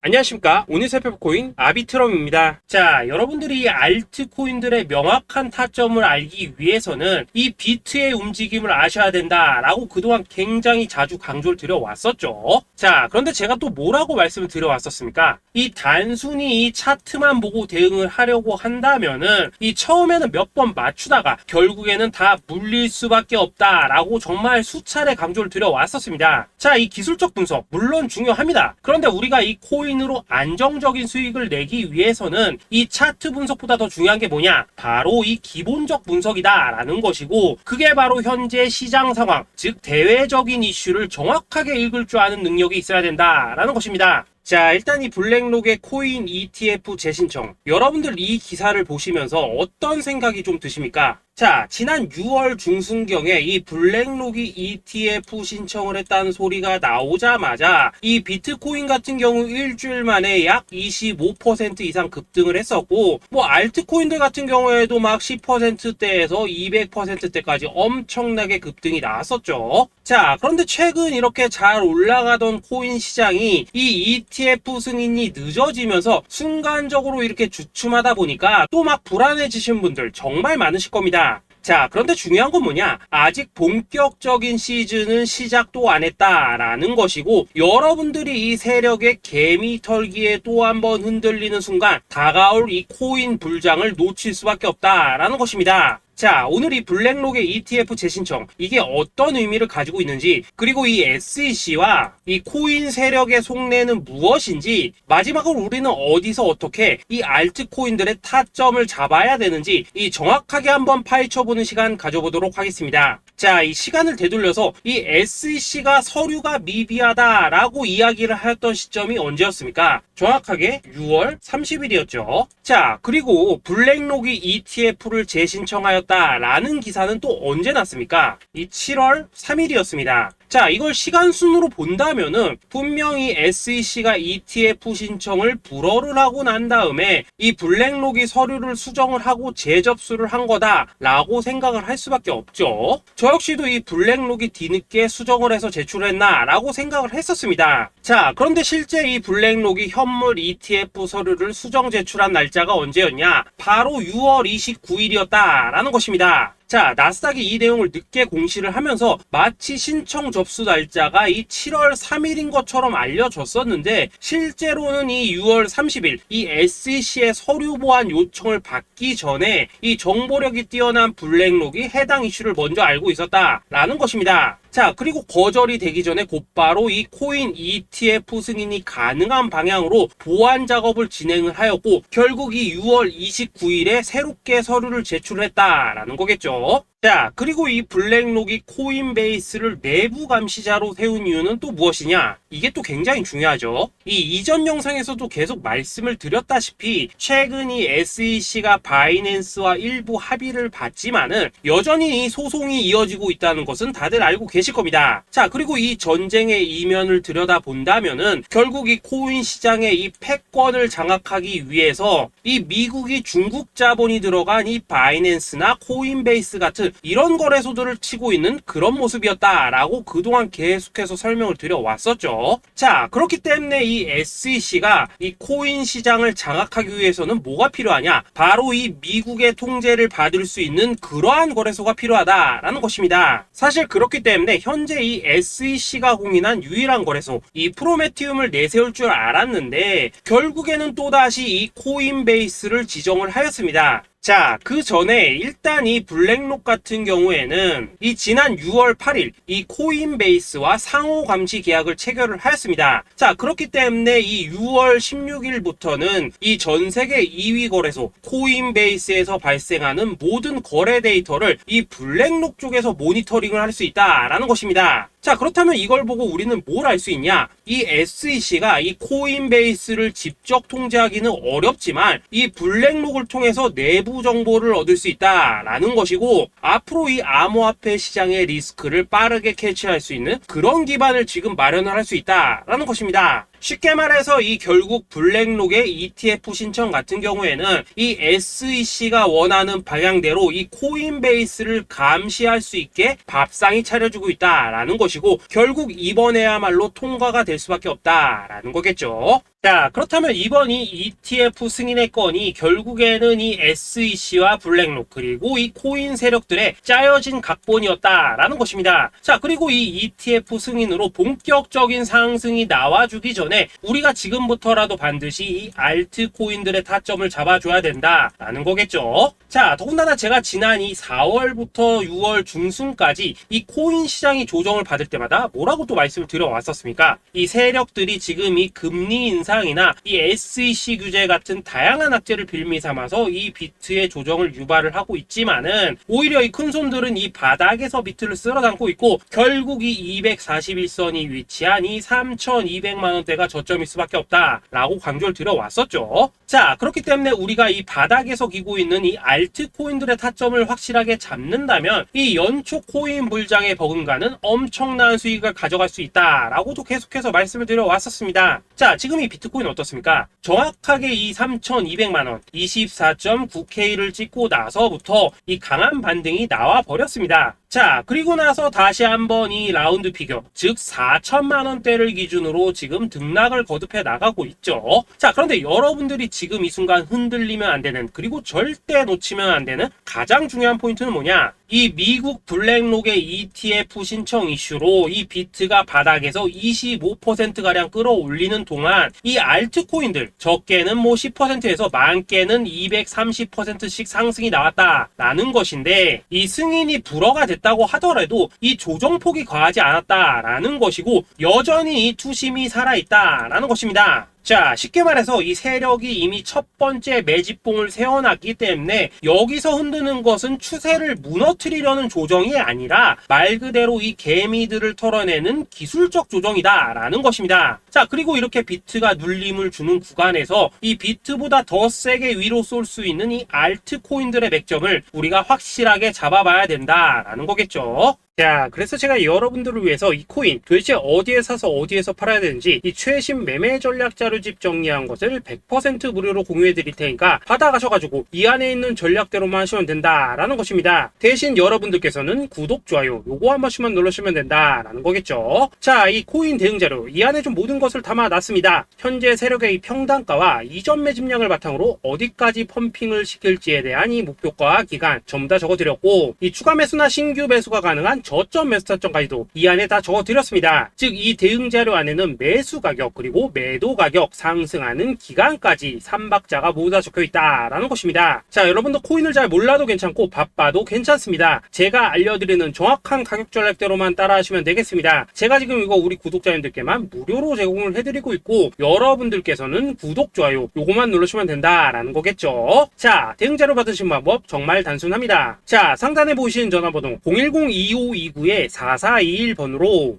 안녕하십니까. 오늘 살펴볼 코인 아비트럼입니다. 자, 여러분들이 알트코인들의 명확한 타점을 알기 위해서는 이 비트의 움직임을 아셔야 된다라고 그동안 굉장히 자주 강조를 드려왔었죠. 자, 그런데 제가 또 뭐라고 말씀을 드려왔었습니까? 이 단순히 이 차트만 보고 대응을 하려고 한다면은 이 처음에는 몇 번 맞추다가 결국에는 다 물릴 수밖에 없다라고 정말 수차례 강조를 드려왔었습니다. 자, 이 기술적 분석 물론 중요합니다. 그런데 우리가 이 코인으로 안정적인 수익을 내기 위해서는 이 차트 분석보다 더 중요한 게 뭐냐? 바로 이 기본적 분석이다라는 것이고, 그게 바로 현재 시장 상황, 즉 대외적인 이슈를 정확하게 읽을 줄 아는 능력이 있어야 된다라는 것입니다. 자, 일단 이 블랙록의 코인 ETF 재신청, 여러분들 이 기사를 보시면서 어떤 생각이 좀 드십니까? 자, 지난 6월 중순경에 이 블랙록이 ETF 신청을 했다는 소리가 나오자마자 이 비트코인 같은 경우 일주일 만에 약 25% 이상 급등을 했었고, 뭐 알트코인들 같은 경우에도 막 10%대에서 200%대까지 엄청나게 급등이 나왔었죠. 자, 그런데 최근 이렇게 잘 올라가던 코인 시장이 이 ETF 승인이 늦어지면서 순간적으로 이렇게 주춤하다 보니까 또 막 불안해지신 분들 정말 많으실 겁니다. 자, 그런데 중요한 건 뭐냐? 아직 본격적인 시즌은 시작도 안 했다라는 것이고, 여러분들이 이 세력의 개미 털기에 또 한 번 흔들리는 순간 다가올 이 코인 불장을 놓칠 수밖에 없다라는 것입니다. 자, 오늘 이 블랙록의 ETF 재신청, 이게 어떤 의미를 가지고 있는지, 그리고 이 SEC와 이 코인 세력의 속내는 무엇인지, 마지막으로 우리는 어디서 어떻게 이 알트코인들의 타점을 잡아야 되는지 이 정확하게 한번 파헤쳐보는 시간 가져보도록 하겠습니다. 자, 이 시간을 되돌려서 이 SEC가 서류가 미비하다라고 이야기를 하였던 시점이 언제였습니까? 정확하게 6월 30일이었죠. 자, 그리고 블랙록이 ETF를 재신청하였다라는 기사는 또 언제 났습니까? 이 7월 3일이었습니다. 자, 이걸 시간순으로 본다면은 분명히 SEC가 ETF 신청을 불허를 하고 난 다음에 이 블랙록이 서류를 수정을 하고 재접수를 한 거다라고 생각을 할 수밖에 없죠. 저 역시도 이 블랙록이 뒤늦게 수정을 해서 제출했나라고 생각을 했었습니다. 자, 그런데 실제 이 블랙록이 현물 ETF 서류를 수정 제출한 날짜가 언제였냐? 바로 6월 29일이었다라는 것입니다. 자, 나스닥이 이 내용을 늦게 공시를 하면서 마치 신청 접수 날짜가 이 7월 3일인 것처럼 알려졌었는데, 실제로는 이 6월 30일 이 SEC의 서류 보완 요청을 받기 전에 이 정보력이 뛰어난 블랙록이 해당 이슈를 먼저 알고 있었다라는 것입니다. 자, 그리고 거절이 되기 전에 곧바로 이 코인 ETF 승인이 가능한 방향으로 보완 작업을 진행을 하였고, 결국 이 6월 29일에 새롭게 서류를 제출했다라는 거겠죠. 자, 그리고 이 블랙록이 코인베이스를 내부 감시자로 세운 이유는 또 무엇이냐? 이게 또 굉장히 중요하죠. 이 이전 영상에서도 계속 말씀을 드렸다시피 최근 이 SEC가 바이낸스와 일부 합의를 봤지만은 여전히 이 소송이 이어지고 있다는 것은 다들 알고 계실 겁니다. 자, 그리고 이 전쟁의 이면을 들여다본다면은 결국 이 코인 시장의 이 패권을 장악하기 위해서 이 미국이 중국 자본이 들어간 이 바이낸스나 코인베이스 같은 이런 거래소들을 치고 있는 그런 모습이었다라고 그동안 계속해서 설명을 드려왔었죠. 자, 그렇기 때문에 이 SEC가 이 코인 시장을 장악하기 위해서는 뭐가 필요하냐? 바로 이 미국의 통제를 받을 수 있는 그러한 거래소가 필요하다라는 것입니다. 사실 그렇기 때문에 현재 이 SEC가 공인한 유일한 거래소, 이 프로메티움을 내세울 줄 알았는데 결국에는 또다시 이 코인베이스를 지정을 하였습니다. 자, 그 전에 일단 이 블랙록 같은 경우에는 이 지난 6월 8일 이 코인베이스와 상호 감시 계약을 체결을 하였습니다. 자, 그렇기 때문에 이 6월 16일부터는 이 전 세계 2위 거래소 코인베이스에서 발생하는 모든 거래 데이터를 이 블랙록 쪽에서 모니터링을 할 수 있다라는 것입니다. 자, 그렇다면 이걸 보고 우리는 뭘 알 수 있냐? 이 SEC가 이 코인베이스를 직접 통제하기는 어렵지만 이 블랙록을 통해서 내부 정보를 얻을 수 있다라는 것이고, 앞으로 이 암호화폐 시장의 리스크를 빠르게 캐치할 수 있는 그런 기반을 지금 마련을 할 수 있다라는 것입니다. 쉽게 말해서 이 결국 블랙록의 ETF 신청 같은 경우에는 이 SEC가 원하는 방향대로 이 코인베이스를 감시할 수 있게 밥상이 차려주고 있다라는 것이고, 결국 이번에야말로 통과가 될 수밖에 없다라는 거겠죠. 자, 그렇다면 이번 이 ETF 승인의 건이 결국에는 이 SEC와 블랙록 그리고 이 코인 세력들의 짜여진 각본이었다라는 것입니다. 자, 그리고 이 ETF 승인으로 본격적인 상승이 나와주기 전에 우리가 지금부터라도 반드시 이 알트코인들의 타점을 잡아줘야 된다라는 거겠죠. 자, 더군다나 제가 지난 이 4월부터 6월 중순까지 이 코인 시장이 조정을 받을 때마다 뭐라고 또 말씀을 드려왔었습니까? 이 세력들이 지금 이 금리 인상이나 이 SEC 규제 같은 다양한 악재를 빌미 삼아서 이 비트의 조정을 유발을 하고 있지만은 오히려 이 큰손들은 이 바닥에서 비트를 쓸어 담고 있고 결국 이 241선이 위치한 이 3,200만원대가 저점일 수밖에 없다라고 강조를 드려왔었죠. 자, 그렇기 때문에 우리가 이 바닥에서 기고 있는 이 알트코인들의 타점을 확실하게 잡는다면 이 연초 코인 불장에 버금가는 엄청난 수익을 가져갈 수 있다라고도 계속해서 말씀을 드려왔었습니다. 자, 지금 이 비트코인 어떻습니까? 정확하게 이 3,200만원 24.9K를 찍고 나서부터 이 강한 반등이 나와 버렸습니다. 자, 그리고 나서 다시 한번 이 라운드 피겨, 즉 4천만원대를 기준으로 지금 등락을 거듭해 나가고 있죠. 자, 그런데 여러분들이 지금 이 순간 흔들리면 안 되는, 그리고 절대 놓치면 안 되는 가장 중요한 포인트는 뭐냐? 이 미국 블랙록의 ETF 신청 이슈로 이 비트가 바닥에서 25%가량 끌어올리는 동안 이 알트코인들 적게는 뭐 10%에서 많게는 230%씩 상승이 나왔다라는 것인데, 이 승인이 불허가 됐다고 하더라도 이 조정폭이 과하지 않았다라는 것이고 여전히 이 투심이 살아있다라는 것입니다. 자, 쉽게 말해서 이 세력이 이미 첫 번째 매집봉을 세워놨기 때문에 여기서 흔드는 것은 추세를 무너뜨리려는 조정이 아니라 말 그대로 이 개미들을 털어내는 기술적 조정이다라는 것입니다. 자, 그리고 이렇게 비트가 눌림을 주는 구간에서 이 비트보다 더 세게 위로 쏠 수 있는 이 알트코인들의 맥점을 우리가 확실하게 잡아봐야 된다라는 거겠죠. 자, 그래서 제가 여러분들을 위해서 이 코인 도대체 어디에 사서 어디에서 팔아야 되는지 이 최신 매매 전략 자료집 정리한 것을 100% 무료로 공유해 드릴 테니까 받아가셔가지고 이 안에 있는 전략대로만 하시면 된다라는 것입니다. 대신 여러분들께서는 구독, 좋아요 요거 한 번씩만 눌러주시면 된다라는 거겠죠. 자, 이 코인 대응 자료 이 안에 좀 모든 것을 담아놨습니다. 현재 세력의 이 평단가와 이전 매집량을 바탕으로 어디까지 펌핑을 시킬지에 대한 이 목표가 기간 전부 다 적어드렸고, 이 추가 매수나 신규 매수가 가능한 저점 매수 타점까지도 이 안에 다 적어드렸습니다. 즉 이 대응 자료 안에는 매수 가격 그리고 매도 가격, 상승하는 기간까지 3박자가 모두 다 적혀있다라는 것입니다. 자, 여러분도 코인을 잘 몰라도 괜찮고 바빠도 괜찮습니다. 제가 알려드리는 정확한 가격 전략대로만 따라하시면 되겠습니다. 제가 지금 이거 우리 구독자님들께만 무료로 제공을 해드리고 있고 여러분들께서는 구독, 좋아요 요거만 누르시면 된다라는 거겠죠. 자, 대응 자료 받으신 방법 정말 단순합니다. 자, 상단에 보이시는 전화번호 010-2529-4421번으로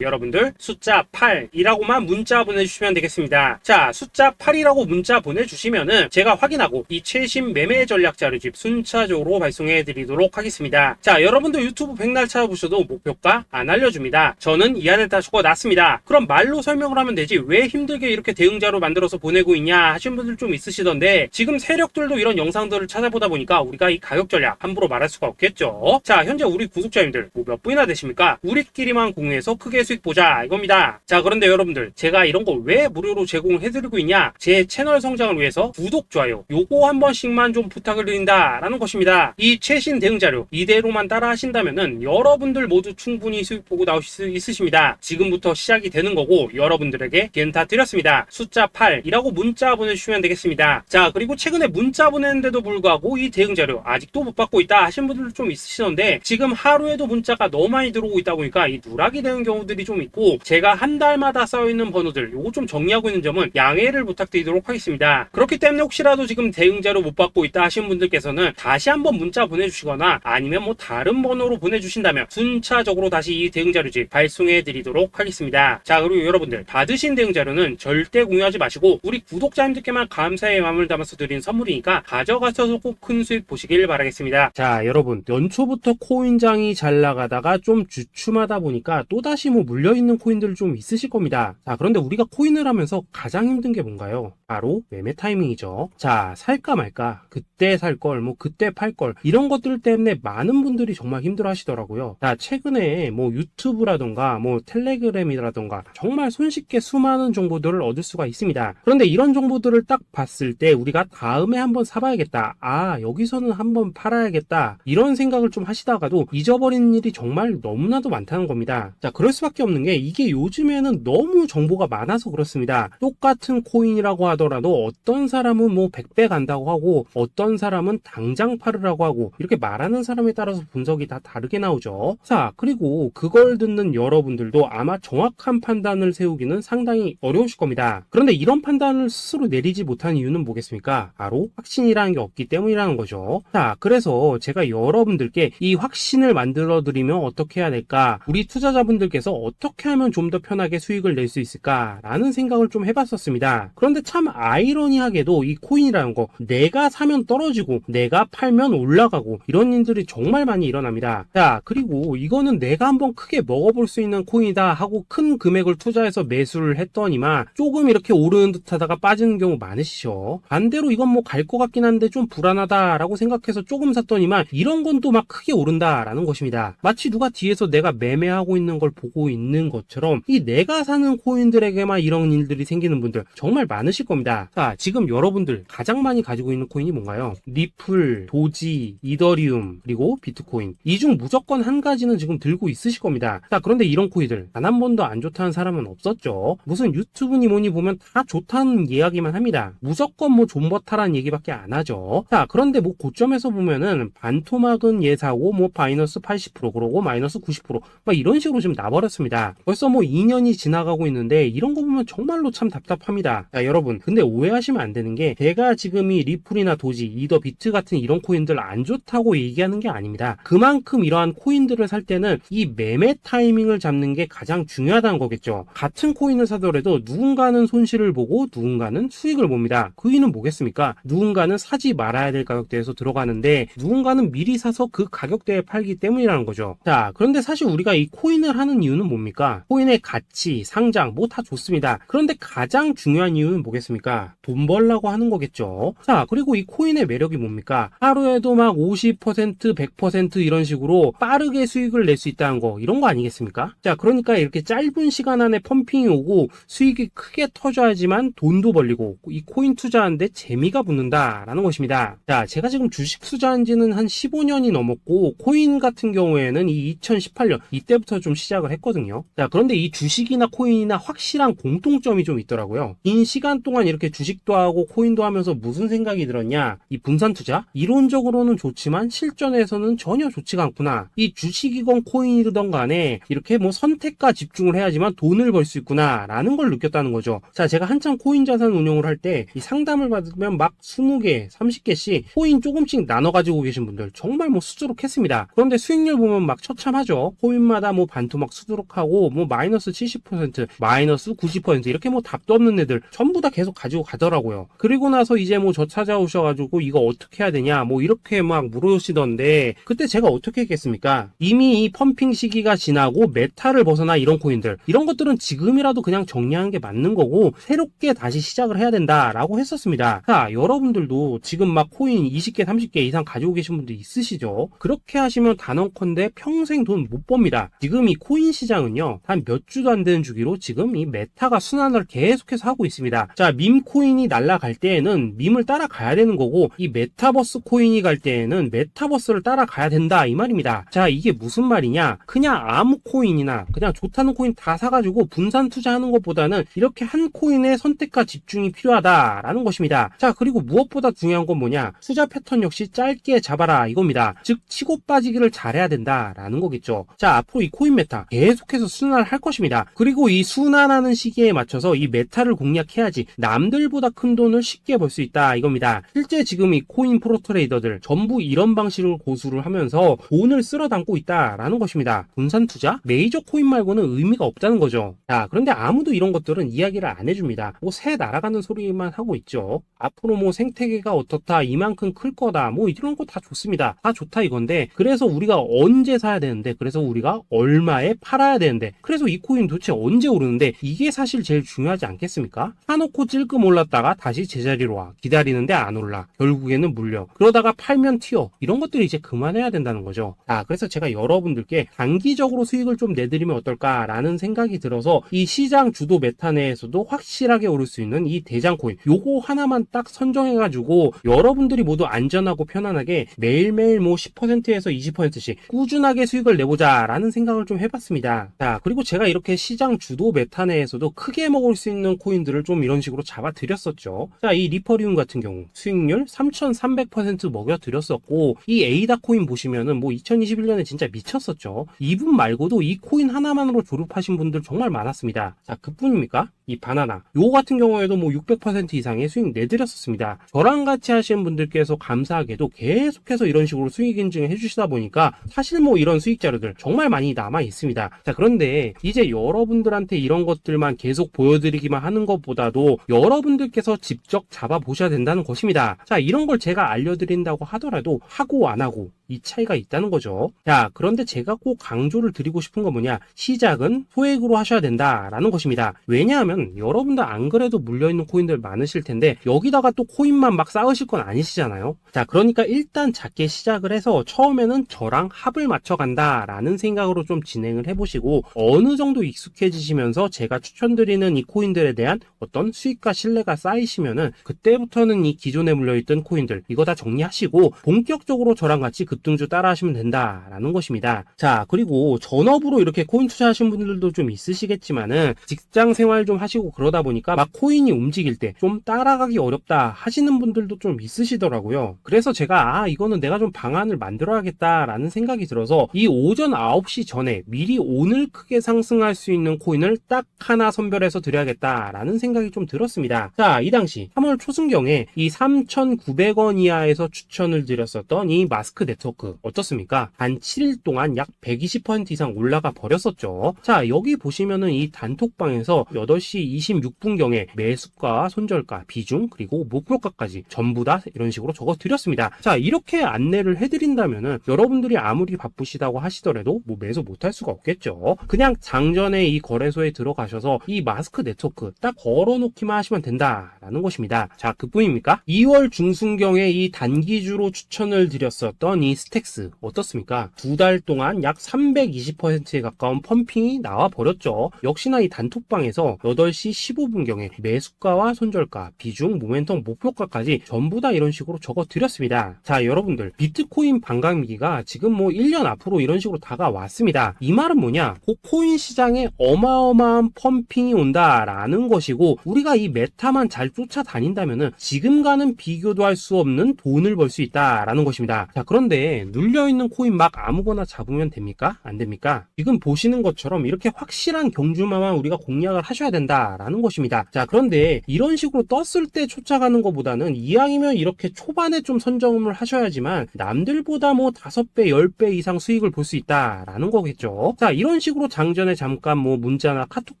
여러분들 숫자 8이라고만 문자 보내주시면 되겠습니다. 자, 숫자 8이라고 문자 보내주시면은 제가 확인하고 이 최신 매매 전략 자료집 순차적으로 발송해 드리도록 하겠습니다. 자, 여러분들 유튜브 백날 찾아보셔도 목표가 안 알려줍니다. 저는 이 안에 다 적어놨습니다. 그럼 말로 설명을 하면 되지 왜 힘들게 이렇게 대응자로 만들어서 보내고 있냐 하신 분들 좀 있으시던데, 지금 세력들도 이런 영상들을 찾아보다 보니까 우리가 이 가격 전략 함부로 말할 수가 없겠죠. 자, 현재 우리 구독자님들 뭐 몇 분이나 되십니까? 우리끼리만 공유해서 크게 수익 보자 이겁니다. 자, 그런데 여러분들 제가 이런 거 왜 무료로 제공을 해드리고 있냐? 제 채널 성장을 위해서 구독, 좋아요 요거 한 번씩만 좀 부탁을 드린다라는 것입니다. 이 최신 대응 자료 이대로만 따라 하신다면은 여러분들 모두 충분히 수익 보고 나오실 수 있으십니다. 지금부터 시작이 되는 거고 여러분들에게 기회는 다 드렸습니다. 숫자 8이라고 문자 보내주시면 되겠습니다. 자, 그리고 최근에 문자 보냈는데도 불구하고 이 대응 자료 아직도 못 받고 있다 하신 분들 좀 있으시던데, 지금 하루에도 문자가 너무 많이 들어오고 있다 보니까 이 누락이 되는 경우들이 좀 있고 제가 한 달마다 쌓여있는 번호들 요거 좀 정리하고 있는 점은 양해를 부탁드리도록 하겠습니다. 그렇기 때문에 혹시라도 지금 대응 자료 못 받고 있다 하신 분들께서는 다시 한번 문자 보내주시거나 아니면 뭐 다른 번호로 보내주신다면 순차적으로 다시 이 대응 자료집 발송해 드리도록 하겠습니다. 자, 그리고 여러분들 받으신 대응 자료는 절대 공유하지 마시고 우리 구독자님들께만 감사의 마음을 담아서 드린 선물이니까 가져가셔서 꼭 큰 수익 보시길 바라겠습니다. 자, 여러분 연초부터 코인장이 잘 나가다가 좀 주춤하다 보니까 또다시 뭐 물려있는 코인들 좀 있으실 겁니다. 자, 그런데 우리가 코인을 하면서 가장 힘든 게 뭔가요? 바로 매매 타이밍이죠. 자, 살까 말까, 그때 살 걸, 뭐 그때 팔 걸, 이런 것들 때문에 많은 분들이 정말 힘들어 하시더라고요. 자, 최근에 뭐 유튜브라던가 뭐 텔레그램이라던가 정말 손쉽게 수많은 정보들을 얻을 수가 있습니다. 그런데 이런 정보들을 딱 봤을 때 우리가 다음에 한번 사봐야겠다, 아 여기서는 한번 팔아야겠다, 이런 생각을 좀 하시다가도 잊어버리는 일이 정말 너무나도 많다는 겁니다. 자, 그럴 수밖에 없는 게 이게 요즘에는 너무 정보가 많아서 그렇습니다. 똑같은 코인이라고 하더라도 어떤 사람은 뭐 100배 간다고 하고 어떤 사람은 당장 팔으라고 하고, 이렇게 말하는 사람에 따라서 분석이 다 다르게 나오죠. 자, 그리고 그걸 듣는 여러분들도 아마 정확한 판단을 세우기는 상당히 어려우실 겁니다. 그런데 이런 판단을 스스로 내리지 못한 이유는 뭐겠습니까? 바로 확신이라는 게 없기 때문이라는 거죠. 자, 그래서 제가 여러분들께 이 확신을 만들어 드리면 어떻게 해야 될까, 우리 투자자분들께서 어떻게 하면 좀 더 편하게 수익을 낼 수 있을까 라는 생각을 좀 해봤었습니다. 그런데 참 아이러니하게도 이 코인이라는 거, 내가 사면 떨어지고 내가 팔면 올라가고 이런 일들이 정말 많이 일어납니다. 자, 그리고 이거는 내가 한번 크게 먹어볼 수 있는 코인이다 하고 큰 금액을 투자해서 매수를 했더니만 조금 이렇게 오르는 듯 하다가 빠지는 경우 많으시죠. 반대로 이건 뭐 갈 것 같긴 한데 좀 불안하다 라고 생각해서 조금 샀더니만 이런 건 또 막 크게 오른다 라는 것입니다. 마치 누가 뒤에서 내가 매매하고 있는 걸 보고 있는 것처럼 이 내가 사는 코인들에게만 이런 일들이 생기는 분들 정말 많으실 겁니다. 자, 지금 여러분들 가장 많이 가지고 있는 코인이 뭔가요? 리플, 도지, 이더리움, 그리고 비트코인. 이 중 무조건 한 가지는 지금 들고 있으실 겁니다. 자, 그런데 이런 코인들 단 한 번도 안 좋다는 사람은 없었죠. 무슨 유튜브니 뭐니 보면 다 좋다는 이야기만 합니다. 무조건 뭐 존버타라는 얘기밖에 안 하죠. 자, 그런데 뭐 고점에서 보면은 반토막은 예사고 뭐 마이너스 80% 그러고 마이너스 90% 막 이런 식으로 지금 나버렸습니다. 벌써 뭐 2년이 지나가고 있는데 이런 거 보면 정말로 참 답답합니다. 자, 여러분 근데 오해하시면 안 되는 게 제가 지금 이 리플이나 도지, 이더, 비트 같은 이런 코인들 안 좋다고 얘기하는 게 아닙니다. 그만큼 이러한 코인들을 살 때는 이 매매 타이밍을 잡는 게 가장 중요하다는 거겠죠. 같은 코인을 사더라도 누군가는 손실을 보고 누군가는 수익을 봅니다. 그 이유는 뭐겠습니까? 누군가는 사지 말아야 될 가격대에서 들어가는데 누군가는 미리 사서 그 가격대에 팔기 때문이라는 거죠. 자, 그런데 사실 우리가 이 코인을 하는 이유는 뭡니까? 코인의 가치, 상장 뭐 다 좋습니다. 그런데 가장 중요한 이유는 뭐겠습니까? 돈 벌라고 하는 거겠죠. 자, 그리고 이 코인의 매력이 뭡니까? 하루에도 막 50%, 100% 이런 식으로 빠르게 수익을 낼 수 있다는 거, 이런 거 아니겠습니까? 자, 그러니까 이렇게 짧은 시간 안에 펌핑이 오고 수익이 크게 터져야지만 돈도 벌리고 이 코인 투자하는데 재미가 붙는다라는 것입니다. 자, 제가 지금 주식 투자한 지는 한 15년이 넘었고 코인 같은 경우에는 이 2018년 이때부터 좀 시작을 했거든요. 자, 그런데 이 주식이나 코인이나 확실한 공통점이 좀 있더라고요. 긴 시간 동안 이렇게 주식도 하고 코인도 하면서 무슨 생각이 들었냐? 이 분산 투자? 이론적으로는 좋지만 실전에서는 전혀 좋지가 않구나. 이 주식이건 코인이든 간에 이렇게 뭐 선택과 집중을 해야지만 돈을 벌 수 있구나 라는 걸 느꼈다는 거죠. 자, 제가 한참 코인 자산 운용을 할 때 이 상담을 받으면 막 20개, 30개씩 코인 조금씩 나눠 가지고 계신 분들 정말 뭐 수두룩했습니다. 그런데 수익률 보면 막 처참하죠. 코인마다 뭐 반토막 수두룩하고 뭐 마이너스 70%, 마이너스 90% 이렇게 뭐 답도 없는 애들 전부 다 계속 가지고 가더라고요. 그리고 나서 이제 뭐 저 찾아오셔가지고 이거 어떻게 해야 되냐 뭐 이렇게 막 물으시던데 그때 제가 어떻게 했겠습니까? 이미 이 펌핑 시기가 지나고 메타를 벗어나 이런 코인들, 이런 것들은 지금이라도 그냥 정리하는 게 맞는 거고 새롭게 다시 시작을 해야 된다라고 했었습니다. 자, 여러분들도 지금 막 코인 20개, 30개 이상 가지고 계신 분들 있으시죠? 그렇게 하시면 단언컨대 평생 돈 못 법니다. 지금 이 코인 시장은요, 한 몇 주도 안 되는 주기로 지금 이 메타가 순환을 계속해서 하고 있습니다. 자, 밈 코인이 날아갈 때에는 밈을 따라가야 되는 거고 이 메타버스 코인이 갈 때에는 메타버스를 따라가야 된다 이 말입니다. 자, 이게 무슨 말이냐? 그냥 아무 코인이나 그냥 좋다는 코인 다 사가지고 분산 투자하는 것보다는 이렇게 한 코인에 선택과 집중이 필요하다라는 것입니다. 자, 그리고 무엇보다 중요한 건 뭐냐? 투자 패턴 역시 짧게 잡아라 이겁니다. 즉 치고 빠지기를 잘해야 된다라는 거겠죠. 자, 앞으로 이 코인 메타 계속해서 순환을 할 것입니다. 그리고 이 순환하는 시기에 맞춰서 이 메타를 공략해야지 남들보다 큰 돈을 쉽게 벌 수 있다 이겁니다. 실제 지금 이 코인 프로 트레이더들 전부 이런 방식을 고수를 하면서 돈을 쓸어 담고 있다라는 것입니다. 분산 투자? 메이저 코인 말고는 의미가 없다는 거죠. 자, 그런데 아무도 이런 것들은 이야기를 안 해줍니다. 뭐 새 날아가는 소리만 하고 있죠. 앞으로 뭐 생태계가 어떻다, 이만큼 클 거다, 뭐 이런 거 다 좋습니다. 다 좋다 이건데 그래서 우리가 언제 사야 되는 되는데, 그래서 우리가 얼마에 팔아야 되는데, 그래서 이 코인 도대체 언제 오르는데, 이게 사실 제일 중요하지 않겠습니까? 사놓고 찔끔 올랐다가 다시 제자리로 와, 기다리는데 안 올라, 결국에는 물려, 그러다가 팔면 튀어, 이런 것들이 이제 그만해야 된다는 거죠. 그래서 제가 여러분들께 단기적으로 수익을 좀 내드리면 어떨까라는 생각이 들어서 이 시장 주도 메타 내에서도 확실하게 오를 수 있는 이 대장 코인, 요거 하나만 딱 선정해가지고 여러분들이 모두 안전하고 편안하게 매일매일 뭐 10%에서 20%씩 꾸준하게 수익을 내보자 라는 생각을 좀 해봤습니다. 자, 그리고 제가 이렇게 시장 주도 메타 내에서도 크게 먹을 수 있는 코인들을 좀 이런 식으로 잡아드렸었죠. 자, 이 리퍼리움 같은 경우 수익률 3300% 먹여드렸었고, 이 에이다 코인 보시면은 뭐 2021년에 진짜 미쳤었죠. 이분 말고도 이 코인 하나만으로 졸업하신 분들 정말 많았습니다. 자, 그뿐입니까? 이 바나나, 요거 같은 경우에도 뭐 600% 이상의 수익 내드렸었습니다. 저랑 같이 하시는 분들께서 감사하게도 계속해서 이런 식으로 수익 인증을 해주시다 보니까 사실 뭐 이런 수익 자료들 정말 많이 남아 있습니다. 자, 그런데 이제 여러분들한테 이런 것들만 계속 보여드리기만 하는 것보다도 여러분들께서 직접 잡아보셔야 된다는 것입니다. 자, 이런 걸 제가 알려드린다고 하더라도 하고 안 하고 이 차이가 있다는 거죠. 자, 그런데 제가 꼭 강조를 드리고 싶은 건 뭐냐, 시작은 소액으로 하셔야 된다라는 것입니다. 왜냐하면 여러분들 안 그래도 물려있는 코인들 많으실 텐데 여기다가 또 코인만 막 쌓으실 건 아니시잖아요. 자, 그러니까 일단 작게 시작을 해서 처음에는 저랑 합을 맞춰간다 라는 생각으로 좀 진행을 해보시고, 어느 정도 익숙해지시면서 제가 추천드리는 이 코인들에 대한 어떤 수익과 신뢰가 쌓이시면은 그때부터는 이 기존에 물려있던 코인들 이거 다 정리하시고 본격적으로 저랑 같이 급등주 따라 하시면 된다라는 것입니다. 자, 그리고 전업으로 이렇게 코인 투자하신 분들도 좀 있으시겠지만은 직장 생활 좀 하시고 그러다 보니까 막 코인이 움직일 때 좀 따라가기 어렵다 하시는 분들도 좀 있으시더라고요. 그래서 제가 이거는 내가 좀 방안을 만들어야겠다라는 생각이 들어서 이 오전 9시 전에 미리 오늘 크게 상승할 수 있는 코인을 딱 하나 선별해서 드려야겠다라는 생각이 좀 들었습니다. 자, 이 당시 3월 초순경에 이 3,900원 이하에서 추천을 드렸었던 이 마스크 네트워크 어떻습니까? 한 7일 동안 약 120% 이상 올라가 버렸었죠. 자, 여기 보시면은 이 단톡방에서 8시 26분경에 매수가, 손절가, 비중, 그리고 목표가까지 전부 다 이런 식으로 적어 드렸습니다. 자, 이렇게 안내를 해드린다면은 여러분들이 아무리 바쁘시다고 하시더라도 뭐 매수 못할 수가 없겠죠. 그냥 장전에 이 거래소에 들어가셔서 이 마스크 네트워크 딱 걸어놓기만 하시면 된다라는 것입니다. 자, 그뿐입니까? 2월 중순경에 이 단기주로 추천을 드렸었던 이 스택스 어떻습니까? 2달 동안 약 320%에 가까운 펌핑이 나와 버렸죠. 역시나 이 단톡방에서 8시 15분경에 매수가와 손절가, 비중, 모멘텀, 목표가까지 전부 다 이런 식으로 적어 드렸습니다. 자, 여러분들 비트코인 반감기가 지금 뭐 1년 앞으로 이런 식으로 다가왔습니다. 이 말은 뭐냐? 그 코인 시장에 어마어마한 펌핑이 온다라는 것이고, 우리가 이 메타만 잘 쫓아다닌다면은 지금과는 비교도 할 수 없는 돈을 벌 수 있다라는 것입니다. 자, 그런데 눌려있는 코인 막 아무거나 잡으면 됩니까? 안 됩니까? 지금 보시는 것처럼 이렇게 확실한 경주마만 우리가 공략을 하셔야 된다라는 것입니다. 자, 그런데 이런 식으로 떴을 때 쫓아가는 것보다는 이왕이면 이렇게 초반에 좀 선점을 하셔야지만 남들보다 뭐 5배, 10배 이상 수익을 볼 수 있다라는 거겠죠. 자, 이런 식으로 장전에 잠깐 뭐 문자나 카톡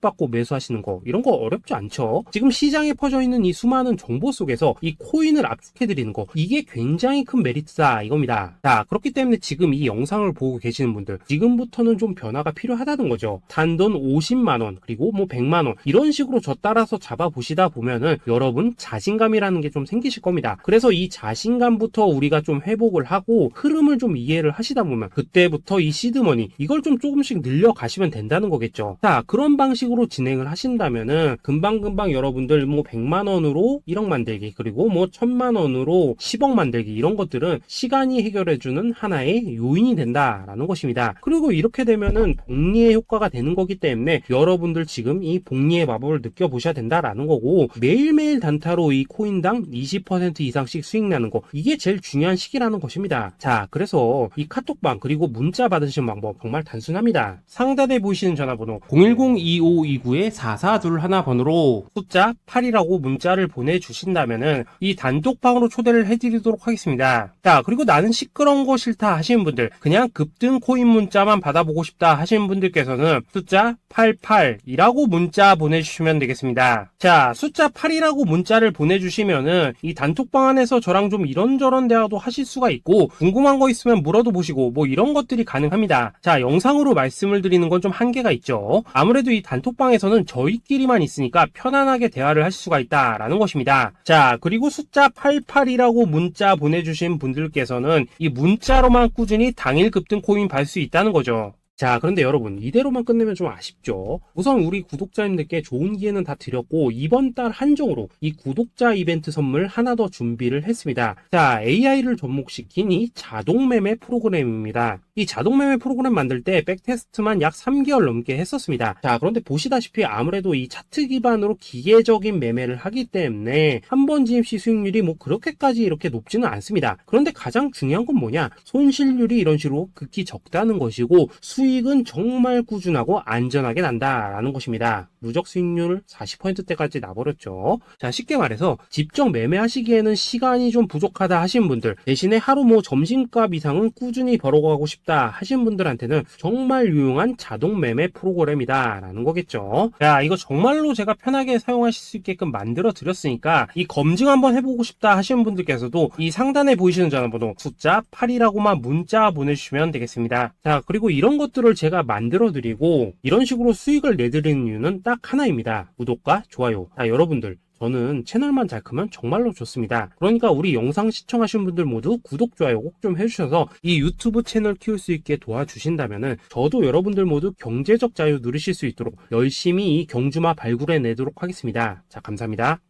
받고 매수하시는 거 이런 거 어렵지 않죠. 지금 시장에 퍼져 있는 이 수많은 정보 속에서 이 코인을 압축해드리는 거, 이게 굉장히 큰 메리트다 이겁니다. 자, 그렇기 때문에 지금 이 영상을 보고 계시는 분들 지금부터는 좀 변화가 필요하다는 거죠. 단돈 50만원 그리고 뭐 100만원 이런 식으로 저 따라서 잡아보시다 보면은 여러분 자신감이라는 게 좀 생기실 겁니다. 그래서 이 자신감부터 우리가 좀 회복을 하고 흐름을 좀 이해를 하시다 보면 그때부터 이 시드머니 이걸 좀 조금씩 늘려가시면 된다는 거겠죠. 자, 그런 방식으로 진행을 하신다면은 금방금방 여러분들 뭐 100만원으로 1억 만들기, 그리고 뭐 1000만원으로 10억 만들기, 이런 것들은 시간이 해결해주는 하나의 요인이 된다라는 것입니다. 그리고 이렇게 되면은 복리의 효과가 되는 거기 때문에 여러분들 지금 이 복리의 마법을 느껴보셔야 된다라는 거고, 매일매일 단타로 이 코인당 20% 이상씩 수익 나는 거, 이게 제일 중요한 시기라는 것입니다. 자, 그래서 이 카톡방 그리고 문자 받으시는 방법 정말 단순합니다. 상단에 보이시는 전화번호 010-2529-4421 번호로 숫자 8이라고 문자를 보내주신다면은 이 단톡방으로 초대를 해드리도록 하겠습니다. 자, 그리고 나는 시끄러운 어려운 거 싫다 하시는 분들, 그냥 급등 코인 문자만 받아보고 싶다 하시는 분들께서는 숫자 88이라고 문자 보내주시면 되겠습니다. 자, 숫자 8이라고 문자를 보내주시면은 이 단톡방 안에서 저랑 좀 이런저런 대화도 하실 수가 있고, 궁금한 거 있으면 물어도 보시고 뭐 이런 것들이 가능합니다. 자, 영상으로 말씀을 드리는 건 좀 한계가 있죠. 아무래도 이 단톡방에서는 저희끼리만 있으니까 편안하게 대화를 하실 수가 있다라는 것입니다. 자, 그리고 숫자 88이라고 문자 보내주신 분들께서는 이 문자로만 꾸준히 당일 급등 코인 받을 수 있다는 거죠. 자, 그런데 여러분, 이대로만 끝내면 좀 아쉽죠. 우선 우리 구독자님들께 좋은 기회는 다 드렸고, 이번 달 한정으로 이 구독자 이벤트 선물 하나 더 준비를 했습니다. 자, AI를 접목시킨 이 자동매매 프로그램입니다. 이 자동매매 프로그램 만들 때 백테스트만 약 3개월 넘게 했었습니다. 자, 그런데 보시다시피 아무래도 이 차트 기반으로 기계적인 매매를 하기 때문에 한 번 진입 시 수익률이 뭐 그렇게까지 이렇게 높지는 않습니다. 그런데 가장 중요한 건 뭐냐? 손실률이 이런 식으로 극히 적다는 것이고, 수익은 정말 꾸준하고 안전하게 난다라는 것입니다. 누적 수익률 40%대까지 나버렸죠. 자, 쉽게 말해서 직접 매매하시기에는 시간이 좀 부족하다 하시는 분들, 대신에 하루 뭐 점심값 이상은 꾸준히 벌어가고 싶다 하시는 분들한테는 정말 유용한 자동 매매 프로그램이다 라는 거겠죠. 자, 이거 정말로 제가 편하게 사용하실 수 있게끔 만들어 드렸으니까 이 검증 한번 해보고 싶다 하시는 분들께서도 이 상단에 보이시는 전화번호 숫자 8이라고만 문자 보내주시면 되겠습니다. 자, 그리고 이런 것들을 제가 만들어 드리고 이런 식으로 수익을 내드리는 이유는 딱 하나입니다. 구독과 좋아요. 자, 여러분들, 저는 채널만 잘 크면 정말로 좋습니다. 그러니까 우리 영상 시청하시는 분들 모두 구독, 좋아요 꼭 좀 해주셔서 이 유튜브 채널 키울 수 있게 도와주신다면은 저도 여러분들 모두 경제적 자유 누리실 수 있도록 열심히 이 경주마 발굴해 내도록 하겠습니다. 자, 감사합니다.